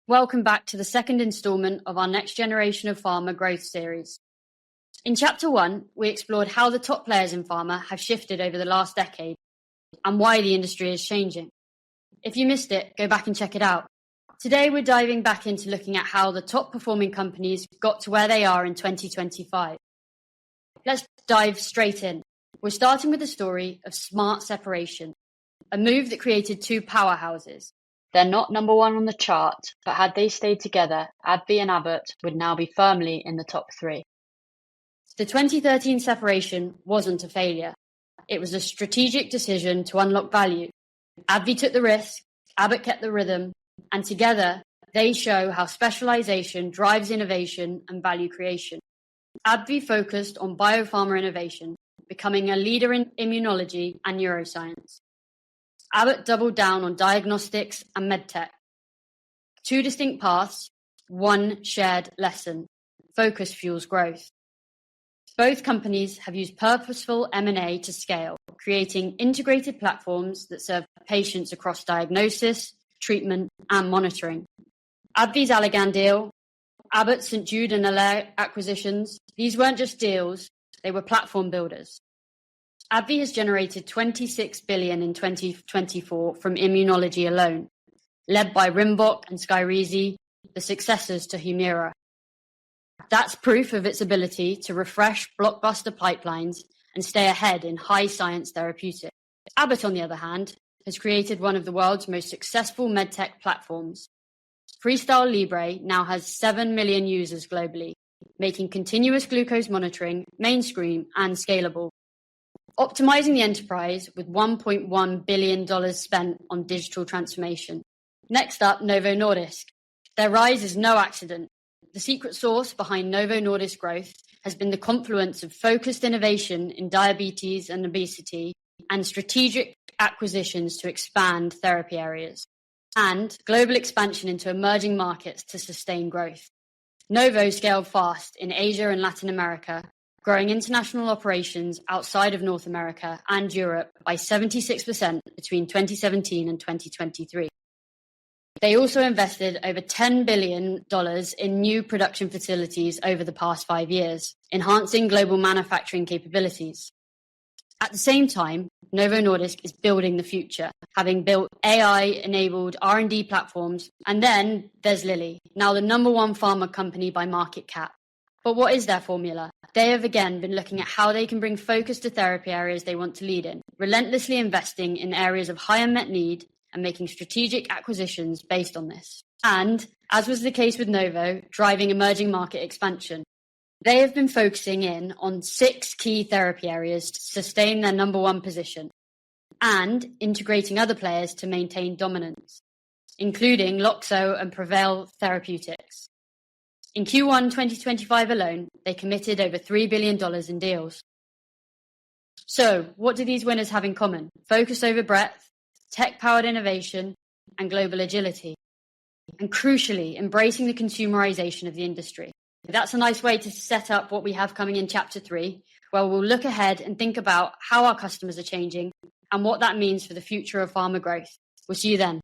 Welcome back to the second instalment of our Next Generation of Pharma Growth series. In Chapter 1, we explored how the top players in pharma have shifted over the last decade and why the industry is changing. If you missed it, go back and check it out. Today, we're diving back into looking at how the top performing companies got to where they are in 2025. Let's dive straight in. We're starting with the story of smart separation, a move that created two powerhouses. They're not number one on the chart, but had they stayed together, AbbVie and Abbott would now be firmly in the top three. The 2013 separation wasn't a failure. It was a strategic decision to unlock value. AbbVie took the risk, Abbott kept the rhythm, and together they show how specialization drives innovation and value creation. AbbVie focused on biopharma innovation, becoming a leader in immunology and neuroscience. Abbott doubled down on diagnostics and medtech. Two distinct paths, one shared lesson. Focus fuels growth. Both companies have used purposeful M&A to scale, creating integrated platforms that serve patients across diagnosis, treatment, and monitoring. AbbVie's Allergan deal, Abbott's St. Jude and Allaire acquisitions, these weren't just deals, they were platform builders. AbbVie has generated $26 billion in 2024 from immunology alone, led by Rinvoq and Skyrizi, the successors to Humira. That's proof of its ability to refresh blockbuster pipelines and stay ahead in high science therapeutics. Abbott, on the other hand, has created one of the world's most successful medtech platforms. Freestyle Libre now has 7 million users globally, making continuous glucose monitoring mainstream and scalable. Optimizing the enterprise with $1.1 billion spent on digital transformation. Next up, Novo Nordisk. Their rise is no accident. The secret sauce behind Novo Nordisk growth has been the confluence of focused innovation in diabetes and obesity and strategic acquisitions to expand therapy areas, and global expansion into emerging markets to sustain growth. Novo scaled fast in Asia and Latin America, growing international operations outside of North America and Europe by 76% between 2017 and 2023. They also invested over $10 billion in new production facilities over the past 5 years, enhancing global manufacturing capabilities. At the same time, Novo Nordisk is building the future, having built AI-enabled R&D platforms. And then there's Lilly, now the number one pharma company by market cap. But what is their formula? They have again been looking at how they can bring focus to therapy areas they want to lead in, relentlessly investing in areas of high unmet need and making strategic acquisitions based on this. And, as was the case with Novo, driving emerging market expansion. They have been focusing in on 6 key therapy areas to sustain their number one position and integrating other players to maintain dominance, including Loxo and Prevail Therapeutics. In Q1 2025 alone, they committed over $3 billion in deals. So, what do these winners have in common? Focus over breadth, tech-powered innovation, and global agility. And crucially, embracing the consumerization of the industry. That's a nice way to set up what we have coming in Chapter 3, where we'll look ahead and think about how our customers are changing and what that means for the future of pharma growth. We'll see you then.